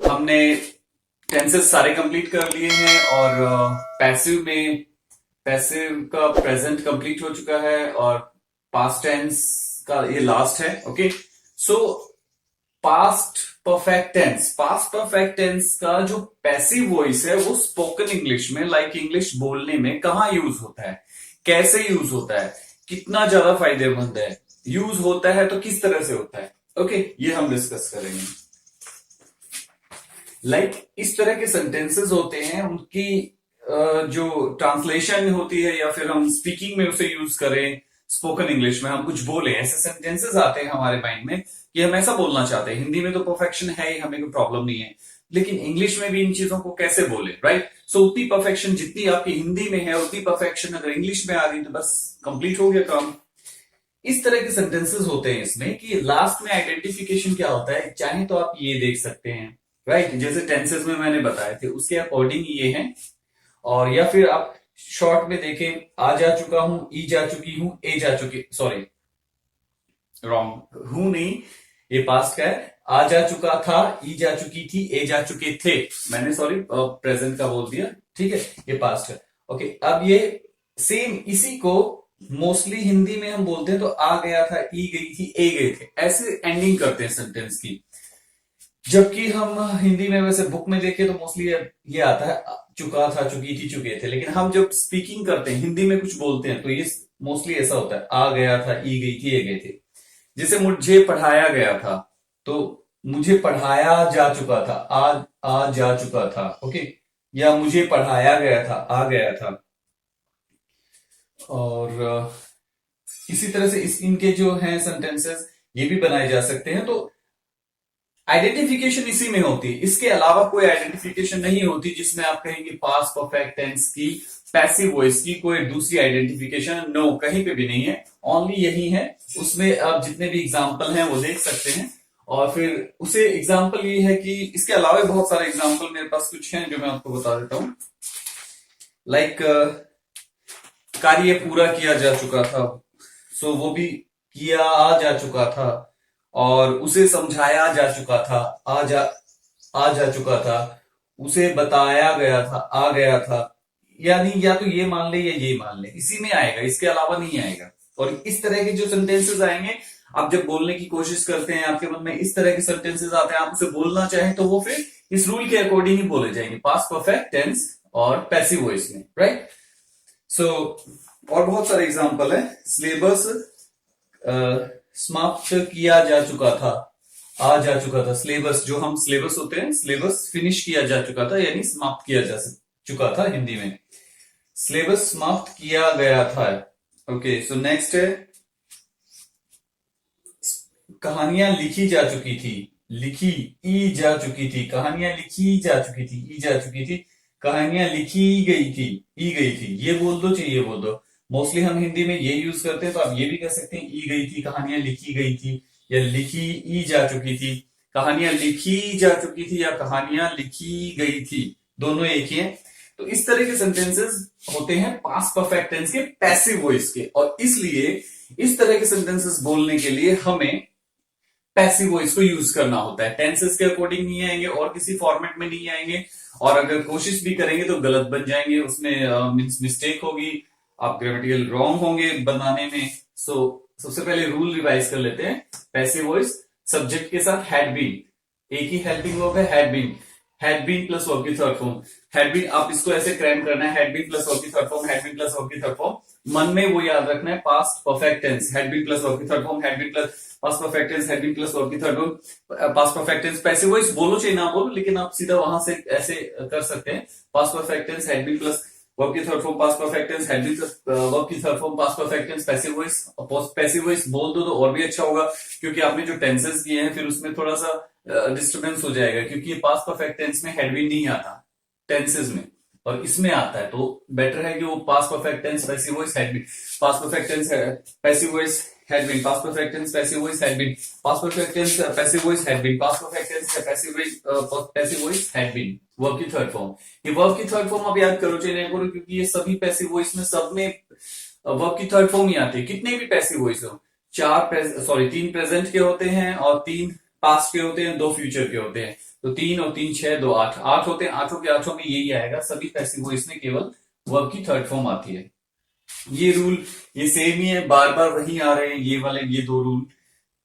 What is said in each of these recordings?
हमने टेंसेस सारे कंप्लीट कर लिए हैं और पैसिव का प्रेजेंट कंप्लीट हो चुका है और पास्ट टेंस का ये लास्ट है। Okay, so past perfect tense का जो पैसिव वॉइस है वो स्पोकन इंग्लिश में लाइक इंग्लिश बोलने में कहाँ यूज होता है, कैसे यूज होता है, कितना ज्यादा फायदेमंद है, यूज होता है तो किस तरह से होता है। ओके, ये हम डिस्कस करेंगे। इस तरह के सेंटेंसेस होते हैं, उनकी जो ट्रांसलेशन होती है या फिर हम स्पीकिंग में उसे यूज करें, स्पोकन इंग्लिश में हम कुछ बोले, ऐसे सेंटेंसेस आते हैं हमारे माइंड में कि हम ऐसा बोलना चाहते हैं। हिंदी में तो परफेक्शन है ही, हमें कोई प्रॉब्लम नहीं है, लेकिन इंग्लिश में भी इन चीजों को कैसे बोले, राइट। सो उतनी परफेक्शन जितनी आपकी हिंदी में है उतनी परफेक्शन अगर इंग्लिश में आ गई तो बस कंप्लीट हो गया काम। इस तरह के सेंटेंसेस होते हैं इसमें कि लास्ट में आइडेंटिफिकेशन क्या होता है, चाहे तो आप ये देख सकते हैं, राइट, जैसे टेंसेस में मैंने बताए थे उसके अकॉर्डिंग ये है। और या फिर आप शॉर्ट में देखें, आ जा चुका हूं, ई जा चुकी हूं, ए जा चुकी, सॉरी रॉन्ग, हूं नहीं, ये पास्ट का है। आ जा चुका था, ई जा चुकी थी, ए जा चुके थे, मैंने सॉरी प्रेजेंट का बोल दिया, ठीक है, ये पास्ट है। ओके, अब ये सेम इसी को मोस्टली हिंदी में हम बोलते हैं तो आ गया था, ई गई थी, ए गए थे, ऐसे एंडिंग करते हैं सेंटेंस की। जबकि हम हिंदी में वैसे बुक में देखें तो मोस्टली ये आता है चुका था, चुकी थी, चुके थे, लेकिन हम जब स्पीकिंग करते हैं हिंदी में कुछ बोलते हैं तो ये मोस्टली ऐसा होता है, आ गया था, ई गई थी, ए गए थे। जैसे मुझे पढ़ाया गया था तो मुझे पढ़ाया जा चुका था, आ जा चुका था। ओके, या मुझे पढ़ाया गया था, आ गया था। और इसी तरह से इनके जो हैं सेंटेंसेस ये भी बनाए जा सकते हैं। तो आइडेंटिफिकेशन इसी में होती है, इसके अलावा कोई आइडेंटिफिकेशन नहीं होती जिसमें आप कहेंगे पास्ट परफेक्ट टेंस की, पैसिव वॉइस की कोई दूसरी आइडेंटिफिकेशन, नो, कहीं पे भी नहीं है, ओनली यही है। उसमें आप जितने भी एग्जाम्पल हैं वो देख सकते हैं। और फिर उसे एग्जाम्पल ये है कि इसके अलावा बहुत सारे एग्जाम्पल मेरे पास कुछ हैं जो मैं आपको बता देता हूं। लाइक कार्य पूरा किया जा चुका था, सो वो भी किया जा चुका था। और उसे समझाया जा चुका था, आ जा चुका था। उसे बताया गया था, आ गया था। यानी या तो ये मान ले या ये मान ले, इसी में आएगा, इसके अलावा नहीं आएगा। और इस तरह के जो सेंटेंसेस आएंगे, आप जब बोलने की कोशिश करते हैं आपके मन में इस तरह के सेंटेंसेस आते हैं, आप उसे बोलना चाहें तो वो फिर इस रूल के अकॉर्डिंग ही बोले जाएंगे, पास्ट परफेक्ट टेंस और पैसिव वॉइस में, राइट। सो और बहुत सारे एग्जाम्पल है। सिलेबस समाप्त किया जा चुका था, आ जा चुका था। सिलेबस, जो हम सिलेबस होते हैं, सिलेबस फिनिश किया जा चुका था यानी समाप्त किया जा चुका था हिंदी में। सिलेबस समाप्त किया गया था। ओके, सो नेक्स्ट है कहानियां लिखी जा चुकी थी, लिखी, ई जा चुकी थी, कहानियां लिखी जा चुकी थी, ई जा चुकी थी, कहानियां लिखी गई थी, ई गई थी। ये बोल दो चाहिए ये बोल दो, मोस्टली हम हिंदी में ये यूज करते हैं, तो आप ये भी कह सकते हैं ई गई थी, कहानियां लिखी गई थी, या लिखी ई जा चुकी थी, कहानियां लिखी जा चुकी थी, या कहानियां लिखी गई थी, दोनों एक ही है। तो इस तरह के सेंटेंसेस होते हैं पास्ट परफेक्ट टेंस के, पैसिव वॉइस के। और इसलिए इस तरह के सेंटेंसेस बोलने के लिए हमें पैसिव वॉइस को यूज करना होता है, टेंसेस के अकॉर्डिंग नहीं आएंगे और किसी फॉर्मेट में नहीं आएंगे। और अगर कोशिश भी करेंगे तो गलत बन जाएंगे, उसमें मिस्टेक होगी, आप ग्रामेटिकल रॉन्ग होंगे बनाने में। सो सबसे पहले रूल रिवाइज कर लेते हैं। पैसिव वॉइस सब्जेक्ट के साथ हैड बीन, एक ही हेल्पिंग वर्ब है had been, had been plus verb की थर्ड फॉर्म, हैड बीन। आप इसको ऐसे क्रैम करना है, हैड बीन प्लस वर्ब की third form, had been plus verb की थर्ड फॉर्म। मन में वो याद रखना है, past perfect tense, had been plus verb की third form, had been plus past perfect tense, had been plus verb की third form, past perfect tense. Passive voice बोलो चाहे ना बोलो, लेकिन आप सीधा वहां से ऐसे कर सकते हैं, past perfect tense, had been plus verb की third form, past perfect tense, had been plus verb की third form, past perfect tense, passive voice. Passive voice बोल दो तो और भी अच्छा होगा, क्योंकि आपने जो टेंसेस किए हैं फिर उसमें थोड़ा सा डिस्टर्बेंस हो जाएगा, क्योंकि ये पास्ट परफेक्ट टेंस में हैड बीन नहीं आता टेंसेस में, और इसमें आता है। तो बेटर है कि वो past perfect tense passive voice had been, past perfect tense passive voice had been, past perfect tense passive voice had been, past perfect tense passive voice had been, past perfect tense passive voice had been, verb की third form. ये verb की third form आप याद करो चाहे नहीं करो, क्योंकि ये सभी पैसिव वॉइस में सब में वर्ब की थर्ड फॉर्म ही आती है, कितने भी पैसिव वॉइस हो। तीन प्रेजेंट के होते हैं और तीन पास्ट के होते हैं, दो फ्यूचर के होते हैं। तो 3 और 3 6 2 8 8 होते हैं, आठों के आठों में यही आएगा, सभी पैसिव वॉइस में केवल वर्ब की थर्ड फॉर्म आती है। ये रूल ये सेम ही है, बार बार वही आ रहे हैं ये वाले, ये दो रूल।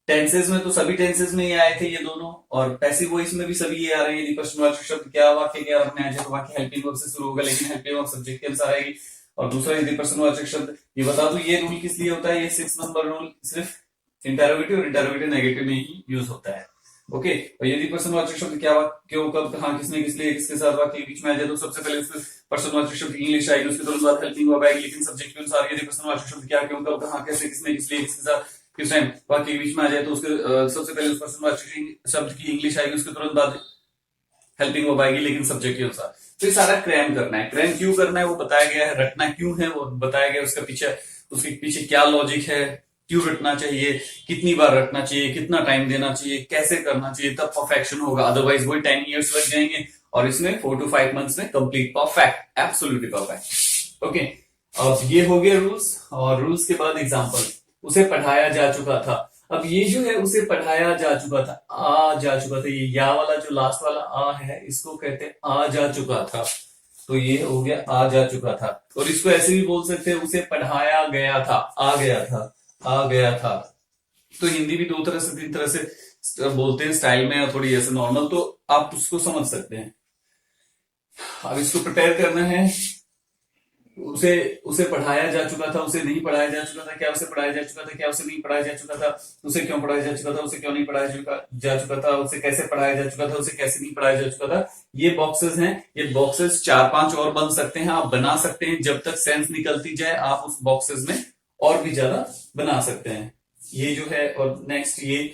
टेंसेस में तो सभी टेंसेस में ये आए थे ये दोनों, और पैसिव वॉइस में भी सभी ये आ रहे हैं। यदि प्रश्नवाचक शब्द क्या वाक्य के आरंभ में आ जाए तो वाक्य हेल्पिंग वर्ब से शुरू होगा, लेकिन हेल्पिंग वर्ब सब्जेक्ट के अनुसार आएगी। और दूसरा, यदि प्रश्नवाचक शब्द, ये बता दूं ये रूल किस लिए होता है, ये 6 नंबर रूल सिर्फ इंटरोगेटिव और इंटरोगेटिव नेगेटिव में ही यूज होता है। ओके, और यदि प्रश्नवाचक शब्द क्या, क्यों, कब, कहां, किसने, किस लिए, किसके साथ वाक्य के बीच में आ जाए तो सबसे पहले उसमें प्रश्नवाचक शब्द इंग्लिश आएगी, उसके तुरंत बाद हेल्पिंग वर्ब आएगी, लेकिन सब्जेक्ट के अनुसार यदि प्रश्नवाचक शब्द क्या, क्यों, कब, कहां, कैसे, किसने, किस लिए, किसके साथ, किस टाइम वाक्य के बीच में आ जाए तो उसके सबसे पहले उस प्रश्नवाचक शब्द की इंग्लिश आएगी, उसके तुरंत बाद हेल्पिंग वर्ब आएगी, लेकिन सब्जेक्ट के अनुसार। तो ये सारा क्रैम करना है। क्रैम क्यों करना है वो बताया गया है, रटना क्यों है वो बताया गया है, उसका पीछे, उसके पीछे क्या लॉजिक है, क्यों रटना चाहिए, कितनी बार रटना चाहिए, कितना टाइम देना चाहिए, कैसे करना चाहिए, तब परफेक्शन होगा। अदरवाइज वही 10 ईयर्स लग जाएंगे और इसमें 4 to 5 मंथ्स में complete perfect, absolutely perfect. Okay, अब ये हो गया रूल्स, और रूल्स के बाद एग्जांपल। उसे पढ़ाया जा चुका था। अब ये जो है उसे पढ़ाया जा चुका था, आ जा चुका था, ये या वाला जो लास्ट वाला आ है इसको कहते हैं आ जा चुका था। तो ये हो गया आ जा चुका था। और इसको ऐसे भी बोल सकते हैं, उसे पढ़ाया गया था, आ गया था, आ गया था। तो हिंदी भी दो तरह से, तीन तरह से बोलते हैं स्टाइल में, और थोड़ी ऐसे नॉर्मल, तो आप उसको समझ सकते हैं। अब इसको प्रिपेयर करना है। उसे उसे पढ़ाया जा चुका था, उसे नहीं पढ़ाया जा चुका था, क्या उसे पढ़ाया जा चुका था, क्या उसे नहीं पढ़ाया जा चुका था, उसे क्यों पढ़ाया जा चुका था, उसे क्यों नहीं पढ़ाया जा चुका था, उसे कैसे पढ़ाया जा चुका था, उसे कैसे नहीं पढ़ाया जा चुका था। ये बॉक्सेस हैं, ये बॉक्सेस 4-5 और बन सकते हैं, आप बना सकते हैं, जब तक सेंस निकलती जाए आप उस बॉक्सेस में और भी ज्यादा बना सकते हैं। ये जो है, और नेक्स्ट ये,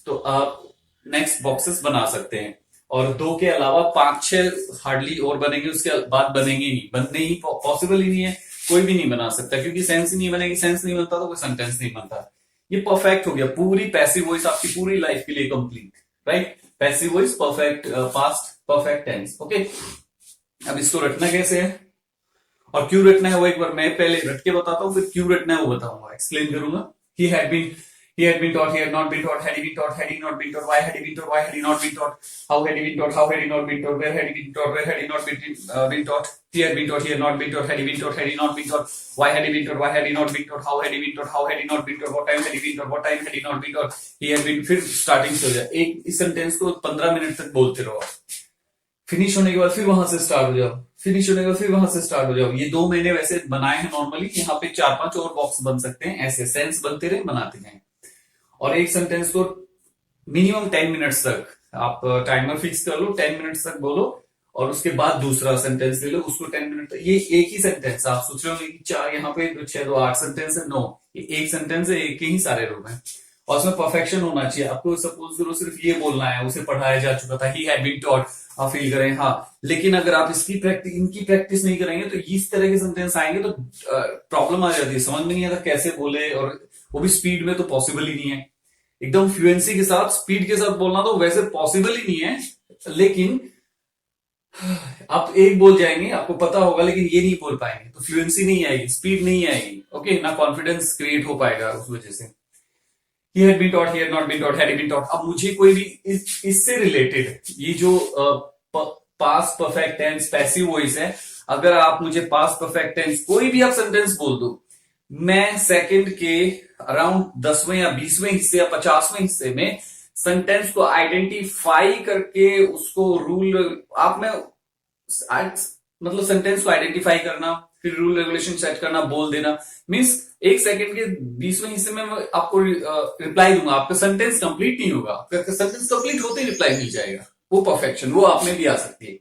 तो आप नेक्स्ट बॉक्सेस बना सकते हैं, और 2 के अलावा 5-6 हार्डली और बनेंगे, उसके बाद बनेंगे नहीं, बनने ही पॉसिबल ही नहीं है, कोई भी नहीं बना सकता, क्योंकि सेंस ही नहीं बनेगी, सेंस नहीं बनता तो कोई सेंटेंस नहीं बनता। ये परफेक्ट हो गया, पूरी पैसिव वॉइस आपकी पूरी लाइफ के लिए complete, right. Passive voice, perfect past, perfect tense. Okay, अब इसको रटना कैसे है और क्यों रटना है वो एक बार मैं पहले रट के बताता हूँ, फिर क्यों रटना है वो बताऊंगा, एक्सप्लेन करूंगा। He had been taught, he had not been taught, had he been taught, had he not been taught, why had he been taught, why had he not been taught, how had he been taught, how had he not been taught, where had he been taught, where had he not been taught, he had been taught, he had not been taught, had he been taught, had he not been taught, why had he been taught, why had he not been taught, how had he been taught, how had he not been taught, what time had he been taught, what time had he not been taught, he had been, फिर starting से हो जाए। एक इस sentence को 15 minute तक बोलते रहो, फिनिश होने के बाद फिर वहां से स्टार्ट हो जाओ, फिनिश होने के बाद फिर वहां से स्टार्ट हो जाओ। ये 2 महीने वैसे बनाए हैं नॉर्मली, यहाँ पे 4-5 और बॉक्स बन सकते हैं, ऐसे सेंस बनते रहे, बनाते जाएं। और एक सेंटेंस को मिनिमम 10 मिनट्स तक आप टाइमर फिक्स कर लो, 10 मिनट्स तक बोलो, और उसके बाद दूसरा सेंटेंस ले लो, उसको 10 मिनट तक। ये एक ही सेंटेंस, आप सोच रहे हो कि 4 यहाँ पे 6 2 8 सेंटेंस है, नो, ये एक सेंटेंस है, एक के ही सारे रूप हैं, और उसमें परफेक्शन होना चाहिए। आपको सपोज करो सिर्फ ये बोलना है, उसे पढ़ाया जा चुका था, ही हैड बीन टॉट, आप फील करें हाँ, लेकिन अगर आप इनकी प्रैक्टिस नहीं करेंगे तो इस तरह के सेंटेंस आएंगे तो प्रॉब्लम आ जाती है, समझ में नहीं आता कैसे बोले, और वो भी स्पीड में तो पॉसिबल ही नहीं है। एकदम फ्लुएंसी के साथ, स्पीड के साथ बोलना तो वैसे पॉसिबल ही नहीं है, लेकिन आप एक बोल जाएंगे, आपको पता होगा, लेकिन ये नहीं बोल पाएंगे तो फ्लुएंसी नहीं आएगी, स्पीड नहीं आएगी, ओके, ना कॉन्फिडेंस क्रिएट हो पाएगा उस वजह से। He had been taught, he had not been taught, had he been taught। अब मुझे कोई भी इससे रिलेटेड ये जो past perfect tense passive voice है, अगर आप मुझे पास्ट परफेक्ट टेंस कोई भी आप सेंटेंस बोल दो, मैं सेकंड के अराउंड 10वें या 20वें हिस्से या 50वें हिस्से में सेंटेंस को आइडेंटिफाई करके उसको रूल आप में, मतलब सेंटेंस को आइडेंटिफाई करना, फिर रूल रेगुलेशन सेट करना, बोल देना, मीन्स एक सेकंड के 20वें हिस्से में मैं आपको रिप्लाई दूंगा, आपका सेंटेंस कंप्लीट नहीं होगा, आपका सेंटेंस कंप्लीट होते ही रिप्लाई मिल जाएगा। वो परफेक्शन वो आप में भी आ सकती है।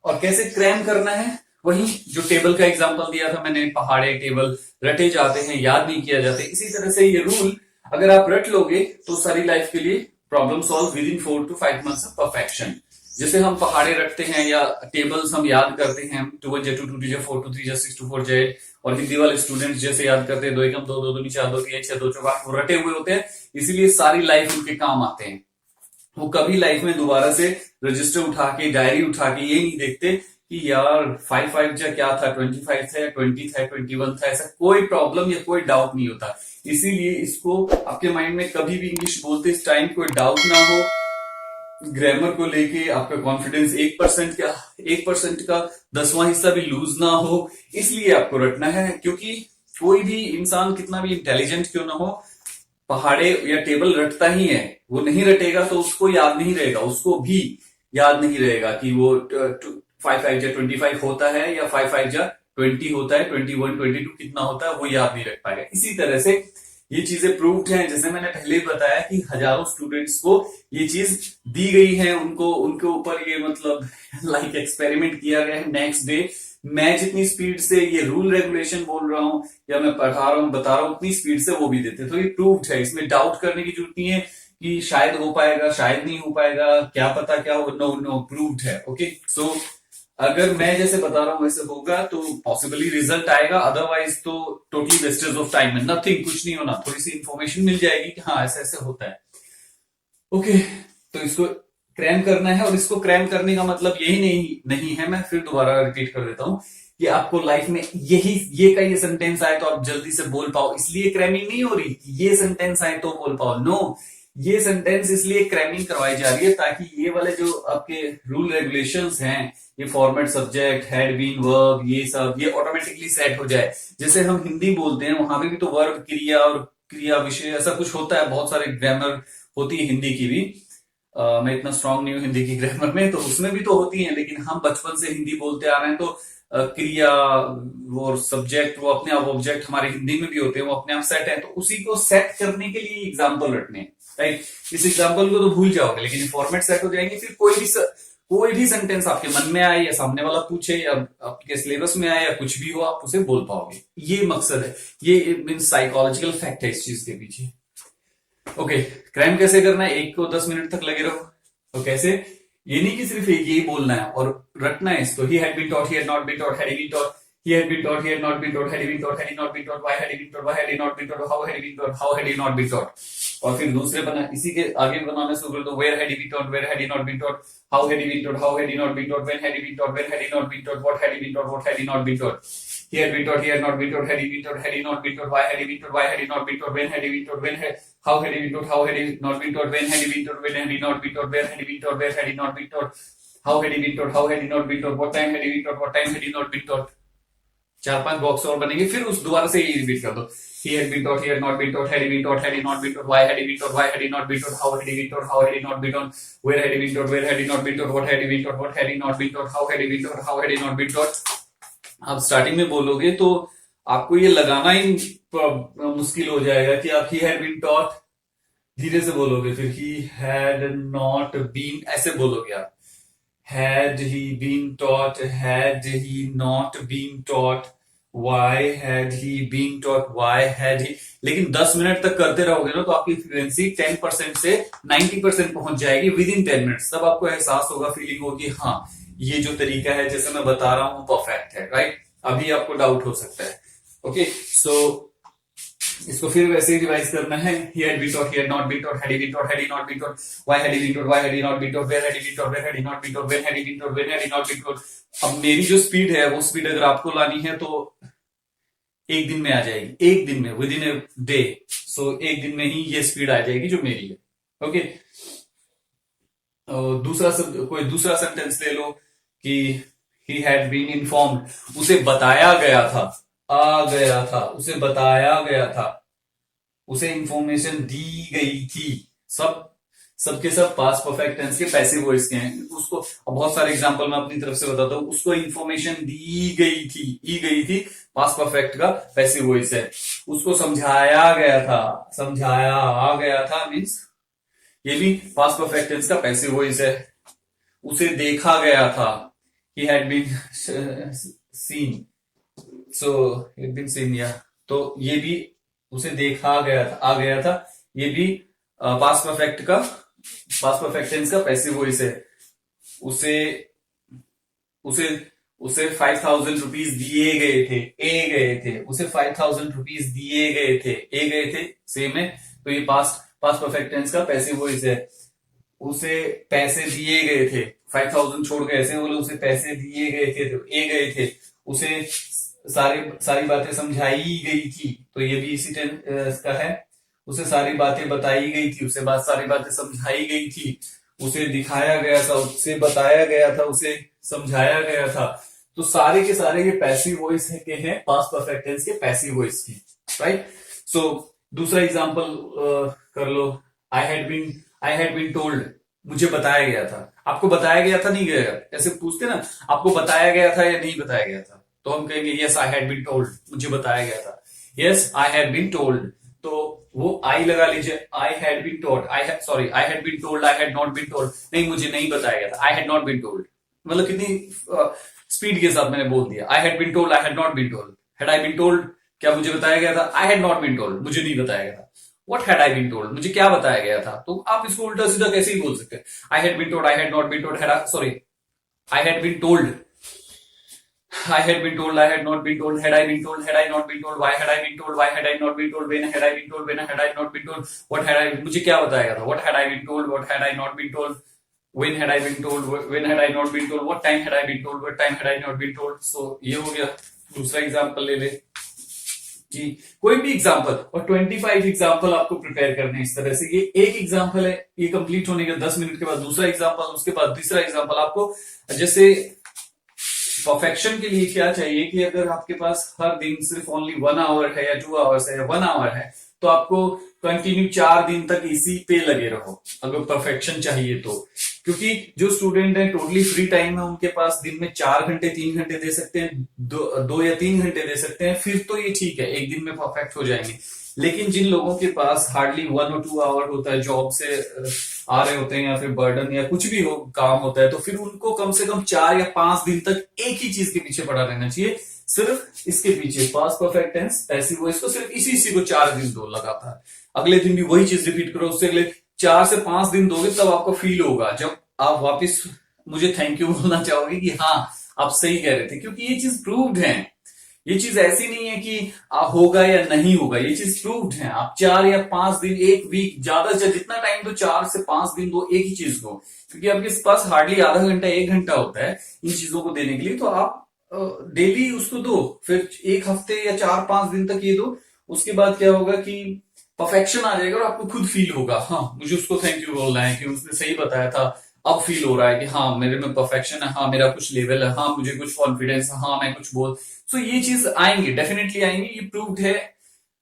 और कैसे क्रैम करना है, वही जो टेबल का एग्जांपल दिया था मैंने, पहाड़े टेबल रटे जाते हैं, याद नहीं किया जाते, इसी तरह से ये रूल अगर आप रट लोगे तो सारी लाइफ के लिए problem solve with in 4 to 5 months of perfection. जैसे हम पहाड़े रटते हैं या टेबल्स हम याद करते हैं, 2 1 2 2 2 4 2 3 6 2 4 8, और हिंदी वाले स्टूडेंट्स जैसे याद करते हैं 2 1 2 2 2 4 2 3 6 2 4 8, वो रटे हुए होते हैं, इसीलिए सारी लाइफ उनके काम आते हैं। वो कभी लाइफ में दोबारा से रजिस्टर उठा के, डायरी उठा के ये नहीं देखते कि यार 5 5 जा क्या था, 25 था, 20 था, 21 था, ऐसा कोई प्रॉब्लम या कोई डाउट नहीं होता। इसीलिए इसको आपके माइंड में कभी भी इंग्लिश बोलते इस टाइम कोई डाउट ना हो, ग्रामर को लेके आपका कॉन्फिडेंस 1% का 1% का 10वां हिस्सा भी लूज ना हो, इसलिए आपको रटना है। क्योंकि कोई भी इंसान कितना भी इंटेलिजेंट क्यों ना हो, पहाड़े या टेबल रटता ही है। वो नहीं रटेगा तो उसको याद नहीं रहेगा, उसको भी याद नहीं रहेगा कि वो 5 5 जा 25 होता है या 5 5 जा 20 होता है, 21 22 कितना होता है वो याद नहीं रख पाएगा। इसी तरह से ये चीजें प्रूव्ड हैं, जैसे मैंने पहले ही बताया कि हजारों स्टूडेंट्स को ये चीज दी गई है, उनको उनके ऊपर ये मतलब लाइक एक्सपेरिमेंट किया गया है। नेक्स्ट डे मैं जितनी स्पीड से ये रूल रेगुलेशन बोल रहा हूं या मैं पढ़ा रहा हूं बता रहा हूं, उतनी स्पीड से वो भी देते। तो ये प्रूव्ड है, इसमें डाउट करने की जरूरत नहीं है कि शायद हो पाएगा शायद नहीं हो पाएगा, क्या पता क्या हो। नो नो, प्रूव्ड है। ओके, सो अगर मैं जैसे बता रहा हूं वैसे होगा तो पॉसिबली रिजल्ट आएगा, अदरवाइज तो टोटली वेस्टेज ऑफ टाइम है, नथिंग, कुछ नहीं होना। थोड़ी सी इंफॉर्मेशन मिल जाएगी कि हाँ ऐसे ऐसे होता है। ओके, तो इसको क्रैम करना है, और इसको क्रैम करने का मतलब यही नहीं है, मैं फिर दोबारा रिपीट कर देता हूं कि आपको लाइफ में यही ये का ये सेंटेंस आए तो आप जल्दी से बोल पाओ, इसलिए क्रैमिंग नहीं हो रही कि ये सेंटेंस आए तो बोल पाओ। नो, ये सेंटेंस इसलिए क्रैमिंग करवाई जा रही है ताकि ये वाले जो आपके रूल रेगुलेशंस हैं, ये format, subject, had been, verb, ये सब ये ऑटोमेटिकली सेट हो जाए। जैसे हम हिंदी बोलते हैं वहां पे भी तो वर्ब, क्रिया और क्रिया विषय ऐसा कुछ होता है, बहुत सारे ग्रामर होती है हिंदी की भी। मैं इतना स्ट्रांग नहीं हूँ हिंदी की ग्रामर में, तो उसमें भी तो होती है, लेकिन हम बचपन से हिंदी बोलते आ रहे हैं तो क्रिया और सब्जेक्ट वो अपने आप, ऑब्जेक्ट हमारे हिंदी में भी होते हैं, वो अपने आप सेट है। तो उसी को सेट करने के लिए एग्जाम्पल रटने हैं, राइट। इस एग्जाम्पल को तो भूल जाओगे, लेकिन फॉर्मेट सेट हो जाएंगे, फिर कोई भी सेंटेंस आपके मन में आए या सामने वाला पूछे या आपके सिलेबस में आए या कुछ भी हो, आप उसे बोल पाओगे। ये मकसद है, ये मीन्स साइकोलॉजिकल फैक्ट है इस चीज के पीछे। ओके, क्राइम कैसे करना है, 1 को 10 मिनट तक लगे रहो। तो कैसे, ये नहीं कि सिर्फ एक यही बोलना है और रटना है इसको। He had been taught, he had not been taught, had he been taught, he had been taught, he had not been taught, had he been taught, had he not been taught, why had he been taught, why had he not been taught, how had he been taught, how had he not been taught। और फिर दूसरे बना, इसी के आगे बनाना शुरू कर दो, where had he been taught, where had he not been taught, how had he been taught, how had he not been taught, when had he been taught, when had he not been taught, what had he been taught, what had he not been taught। He had been taught, he had not been taught, had he been taught, had he not been taught, why had he been taught, why had he not been taught, when had he been taught, how had he been taught, how had he not been taught, when had he been taught, when had he not been taught, where had he been taught, where had he not been taught, how had he been taught, how had he not been taught, what time had he been taught, what time had he not been taught। 4 5 box और बनेंगे, फिर उस दोबारा से ये repeat कर दो। He had been taught, he had not been taught, had he been taught, had he not been taught, why had he been taught, why had he not been taught, how had he been taught, how had he not been taught, where had he been taught, where had he not been taught, what had he been taught, what had he not been taught, how had he been taught, how had he not been taught। आप starting में बोलोगे तो आपको ये लगाना ही मुश्किल हो जाएगा कि आप he had been taught धीरे से बोलोगे, फिर he had not been ऐसे बोलोगे आप। Had he been taught, had he not been taught, why had he been taught, why had he। लेकिन 10 मिनट तक करते रहोगे ना तो आपकी फ्लुएंसी 10% से 90% पहुंच जाएगी विद इन 10 मिनट्स। तब आपको एहसास होगा, फीलिंग होगी, हाँ ये जो तरीका है जैसे मैं बता रहा हूं परफेक्ट है, राइट। अभी आपको डाउट हो सकता है। ओके, सो इसको फिर वैसे ही रिवाइज करना है। He had been taught, he had not been taught, had he been taught, had he not been taught, why had he been taught, why had he not been taught, where had he been taught, where had he not been taught, when had he been taught, when had he not been taught। अब मेरी जो speed है वो speed अगर आपको लानी है तो एक दिन में आ जाएगी, एक दिन में, विद इन ए डे। सो एक दिन में ही ये स्पीड आ जाएगी जो मेरी है। ओके, कोई दूसरा सेंटेंस ले लो कि he had been informed, उसे बताया गया था, आ गया था, उसे बताया गया था, उसे इंफॉर्मेशन दी गई थी। सबके सब पास्ट परफेक्ट टेंस के पैसिव वॉइस के हैं। उसको बहुत सारे एग्जांपल मैं अपनी तरफ से बताता हूं। उसको इंफॉर्मेशन दी गई थी पास्ट परफेक्ट का पैसिव वॉइस है। उसको समझाया गया था, समझाया आ गया था मीन्स ये भी पास्ट परफेक्ट टेंस का पैसिव वॉइस है। उसे देखा गया था, he had been seen, so he had been seen, या तो ये भी उसे देखा गया था, आ गया था, ये भी पास्ट परफेक्ट टेंस का पैसिव वॉइस है। उसे उसे उसे 5,000 रुपीज दिए गए थे, उसे 5,000 रुपीज दिए गए थे, सेम है। तो ये पास्ट परफेक्ट टेंस का पैसिव वॉइस है। उसे पैसे दिए गए थे, 5,000 छोड़ के ऐसे बोले, उसे पैसे दिए गए थे, उसे सारी बातें समझाई गई थी, तो ये भी इसी टेंस का है। उसे सारी बातें बताई गई थी, उसे सारी बातें समझाई गई थी, उसे दिखाया गया था, उसे बताया गया था, उसे समझाया गया था। तो सारे के सारे ये पैसिव वॉइस है के हैं, पास्ट परफेक्ट टेंस के पैसिव वॉइस की, राइट। सो दूसरा एग्जांपल कर लो। आई हैड बीन टोल्ड, मुझे बताया गया था। आपको बताया गया था, नहीं गया, ऐसे पूछते ना, आपको बताया गया था या नहीं बताया गया था, तो हम कहेंगे yes I had been told, मुझे बताया गया था। Yes I had been told, तो वो आई लगा लीजिए, I had been told, I had been told, I had not been told, नहीं मुझे नहीं बताया गया था, I had not been told. मतलब कितनी स्पीड के साथ मैंने बोल दिया, I had been told, I had not been told. Had I been told, क्या मुझे बताया गया था? I had not been told, मुझे नहीं बताया गया था। What had I been told, मुझे क्या बताया गया था? तो आप इसको उल्टा सीधा कैसे ही बोल सकते हैं, I had been told, I had not been told, I had been told, I had been told, I had not been told, had I been told, had I not been told, why had I been told, why had I not been told, when had I been told, when had I not been told, what had I, मुझे क्या बताया गया था? What had I been told, what had I not been told, when had I been told, when had I not been told, what time had I been told, what time had I not been told। So ये हो गया। दूसरा example ले ले कि कोई भी example, और 25 एग्जांपल आपको प्रिपेयर करने हैं इस तरह से। ये एक एग्जांपल है, ये कंप्लीट होने के 10 मिनट के बाद दूसरा एग्जांपल, उसके बाद तीसरा एग्जांपल। आपको जैसे परफेक्शन के लिए क्या चाहिए कि अगर आपके पास हर दिन सिर्फ ओनली 1 आवर है या 2 आवर्स है या 1 आवर है, तो आपको कंटिन्यू 4 दिन तक इसी पे लगे रहो अगर परफेक्शन चाहिए तो। क्योंकि जो स्टूडेंट है टोटली फ्री टाइम है, उनके पास दिन में 4 घंटे 3 घंटे दे सकते हैं, 2 या 3 घंटे दे सकते हैं, फिर तो ये ठीक है, एक दिन में परफेक्ट हो जाएंगे। लेकिन जिन लोगों के पास हार्डली 1 और 2 आवर होता है, जॉब से आ रहे होते हैं या फिर बर्डन या कुछ भी हो काम होता है, तो फिर उनको कम से कम 4 या 5 दिन तक एक ही चीज के पीछे पड़ा रहना चाहिए, सिर्फ इसके पीछे, past perfect tense passive voice को, सिर्फ इसी को 4 दिन दो लगातार। अगले दिन भी वही चीज रिपीट करो, उससे अगले 4 से 5 दिन दोगे, तब आपको फील होगा, जब आप वापिस मुझे थैंक यू बोलना चाहोगे कि हाँ आप सही कह रहे थे, क्योंकि ये चीज प्रूव्ड है। ये चीज ऐसी नहीं है कि होगा या नहीं होगा, ये चीज प्रूव्ड है। आप 4 या 5 दिन, एक वीक, ज्यादा से जितना टाइम दो, 4 से 5 दिन दो एक ही चीज को, क्योंकि आपके पास हार्डली आधा घंटा 1 घंटा होता है इन चीजों को देने के लिए। तो आप डेली उसको दो, फिर एक हफ्ते या 4-5 दिन तक ये दो, उसके बाद क्या होगा कि परफेक्शन आ जाएगा और आपको खुद फील होगा, हाँ मुझे उसको थैंक यू बोलना है कि उसने सही बताया था। अब फील हो रहा है कि हाँ मेरे में परफेक्शन है, हाँ मेरा कुछ लेवल है, हाँ मुझे कुछ कॉन्फिडेंस है, हाँ मैं कुछ बोल। सो ये चीज आएंगे, डेफिनेटली आएंगे, ये प्रूव्ड है,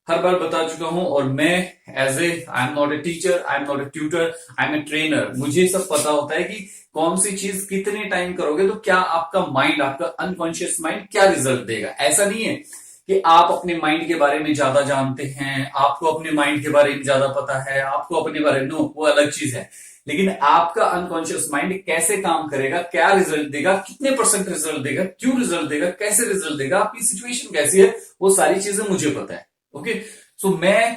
हर बार बता चुका हूं। और मैं as a I am not a teacher, I am not a tutor, I am a trainer, मुझे सब पता होता है कि कौन सी चीज कितने टाइम करोगे तो क्या आपका माइंड, आपका अनकॉन्शियस माइंड क्या रिजल्ट देगा। ऐसा नहीं है कि आप अपने माइंड के बारे में ज्यादा जानते हैं, आपको अपने माइंड के बारे में ज्यादा पता है, आपको अपने बारे में, नो, वो अलग चीज है। लेकिन आपका अनकॉन्शियस माइंड कैसे काम करेगा, क्या रिजल्ट देगा, कितने % रिजल्ट देगा, क्यों रिजल्ट देगा, कैसे रिजल्ट देगा, आपकी सिचुएशन कैसी है, वो सारी चीजें मुझे पता है। ओके, सो मैं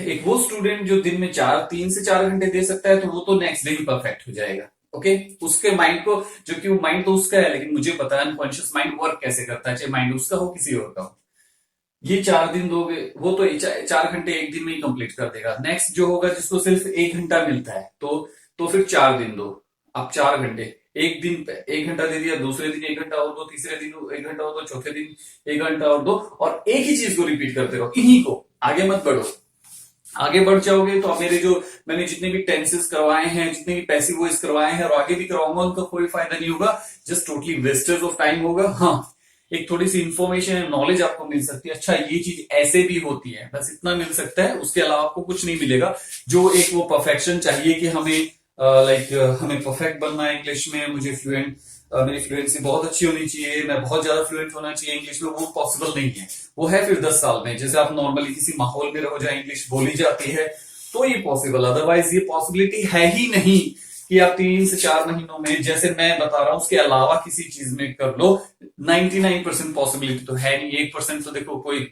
एक वो स्टूडेंट जो दिन में 3 से 4 घंटे दे सकता है, तो वो तो नेक्स्ट डे ही परफेक्ट हो जाएगा। ओके, उसके माइंड को, जो कि वो माइंड तो उसका है, लेकिन मुझे पता है अनकॉन्शियस माइंड वर्क कैसे करता है, चाहे माइंड उसका हो किसी और का हो। ये 4 दिन दोगे, वो तो 4 घंटे एक दिन में ही कंप्लीट कर देगा। नेक्स्ट जो होगा जिसको सिर्फ 1 घंटा मिलता है, तो फिर 4 दिन दो। आप 4 घंटे, एक दिन 1 घंटा दे दिया, दूसरे दिन 1 घंटा और दो, तीसरे दिन 1 घंटा और दो, चौथे दिन 1 घंटा और दो, और एक ही चीज को रिपीट करते रहो, इन्हीं को, आगे मत बढ़ो। आगे बढ़ जाओगे तो मेरे जो, मैंने जितने भी टेंसेस करवाए हैं, जितने भी पैसिव वॉइस करवाए हैं और आगे भी करवाऊंगा, उनका कोई फायदा नहीं होगा, just totally wastage of time होगा। हाँ, एक थोड़ी सी इंफॉर्मेशन है, नॉलेज आपको मिल सकती है, अच्छा ये चीज ऐसे भी होती है, बस इतना मिल सकता है, उसके अलावा आपको कुछ नहीं मिलेगा। जो एक वो परफेक्शन चाहिए कि हमें हमें परफेक्ट बनना है इंग्लिश में, मुझे फ्लुएंट, मेरी फ्लुएंसी बहुत अच्छी होनी चाहिए, मैं बहुत ज्यादा फ्लुएंट होना चाहिए इंग्लिश में, वो पॉसिबल नहीं है। वो है फिर 10 साल में, जैसे आप नॉर्मली किसी माहौल में रहो जहां इंग्लिश बोली जाती है, तो ये पॉसिबल, अदरवाइज ये पॉसिबिलिटी है ही नहीं कि आप 3 से 4 महीनों में, जैसे मैं बता रहा हूं, उसके अलावा किसी चीज में कर लो। 99% पॉसिबिलिटी तो है नहीं, 1% तो देखो कोई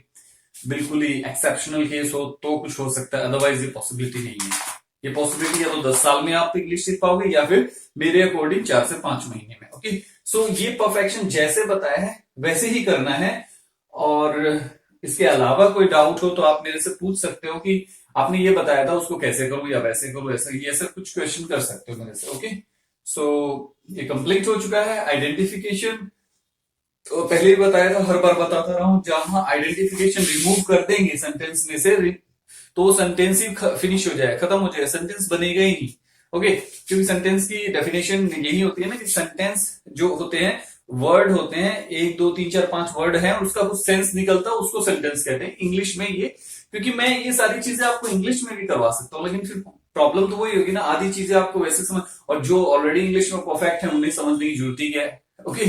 बिल्कुल ही एक्सेप्शनल केस हो तो कुछ हो सकता है, अदरवाइज ये पॉसिबिलिटी नहीं है। ये पॉसिबिलिटी या तो 10 साल में आप इंग्लिश सीख पाओगे, या फिर मेरे अकॉर्डिंग 4 से 5 महीने में। ओके, सो ये परफेक्शन जैसे बताया है वैसे ही करना है, और इसके अलावा कोई डाउट हो तो आप मेरे से पूछ सकते हो कि आपने ये बताया था उसको कैसे करूं या वैसे करूं, ऐसा ये ऐसा कुछ क्वेश्चन कर सकते हो मेरे से। ओके, सो ये कंप्लीट हो चुका है आइडेंटिफिकेशन। तो पहले भी बताया था, हर बार बताता रहा हूं, जहां आइडेंटिफिकेशन रिमूव कर देंगे सेंटेंस में से, तो सेंटेंस ही फिनिश हो जाए, खत्म हो जाए, सेंटेंस बनेगा ही नहीं। ओके, क्योंकि सेंटेंस की डेफिनेशन यही होती है ना कि सेंटेंस जो होते हैं वर्ड होते हैं, एक दो तीन चार पांच वर्ड है और उसका कुछ सेंस निकलता है, उसको सेंटेंस कहते हैं इंग्लिश में ये। क्योंकि मैं ये सारी चीजें आपको इंग्लिश में भी करवा सकता हूँ, लेकिन फिर प्रॉब्लम तो वही होगी ना, आधी चीजें आपको वैसे समझ, और जो ऑलरेडी इंग्लिश में परफेक्ट है उन्हें समझने की जरूरत ही क्या है। ओके,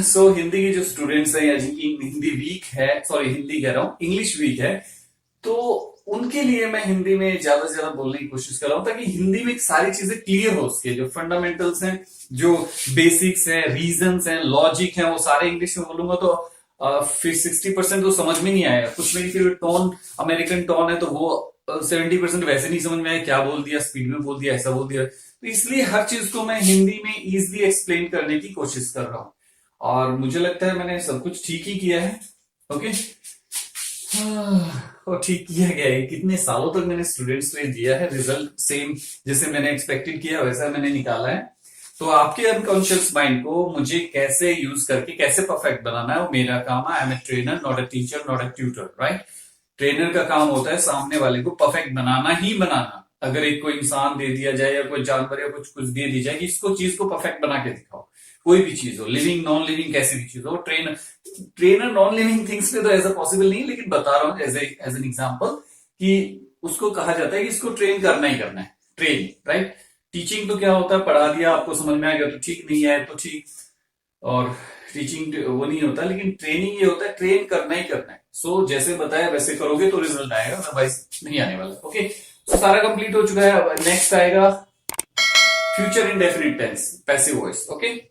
सो हिंदी के जो स्टूडेंट्स हैं या जिनकी हिंदी वीक है, सॉरी हिंदी कह रहा हूं, इंग्लिश वीक है, तो उनके लिए मैं हिंदी में ज्यादा से ज्यादा बोलने की कोशिश कर रहा हूं, ताकि हिंदी में सारी चीजें क्लियर हो, उसके जो फंडामेंटल्स हैं, जो बेसिक्स हैं, रीजंस हैं, लॉजिक हैं, वो सारे इंग्लिश में बोलूंगा तो फिर 60% तो समझ में नहीं आएगा कुछ में। फिर टोन अमेरिकन टोन है तो वो 70% वैसे नहीं समझ में आया, क्या बोल दिया, स्पीड में बोल दिया, ऐसा बोल दिया। तो इसलिए हर चीज को मैं हिंदी में इजिली एक्सप्लेन करने की कोशिश कर रहा हूं, और मुझे लगता है मैंने सब कुछ ठीक ही किया है। ओके, और ठीक किया गया है। कितने सालों तक मैंने स्टूडेंट्स को दिया है, रिजल्ट सेम जैसे मैंने एक्सपेक्टेड किया वैसा मैंने निकाला है। तो आपके अनकॉन्शियस माइंड को मुझे कैसे यूज करके कैसे परफेक्ट बनाना है, वो मेरा काम है। I am a trainer, not a teacher, not a tutor, right. Trainer का काम होता है सामने वाले को परफेक्ट बनाना ही बनाना। अगर एक कोई इंसान दे दिया जाए या कोई जानवर या कुछ कुछ दे दी जाए कि इसको चीज को परफेक्ट बना के दिखाओ, कोई भी चीज हो, लिविंग नॉन लिविंग कैसी भी चीज हो, ट्रेनर नॉन लिविंग थिंग्स पे तो ऐसा पॉसिबल नहीं, लेकिन बता रहा हूं एज एन एग्जाम्पल कि उसको कहा जाता है कि इसको ट्रेन करना ही करना है, ट्रेन, राइट। टीचिंग तो क्या होता है, पढ़ा दिया, आपको समझ में आ गया तो ठीक, नहीं आया तो ठीक, और टीचिंग वो नहीं होता। लेकिन ट्रेनिंग ये होता है, ट्रेन करना ही करना है। सो जैसे बताया वैसे करोगे तो रिजल्ट आएगा, अदरवाइज नहीं आने वाला। ओके, तो सारा कंप्लीट हो चुका है। अब नेक्स्ट आएगा future indefinite tense, passive voice. Okay.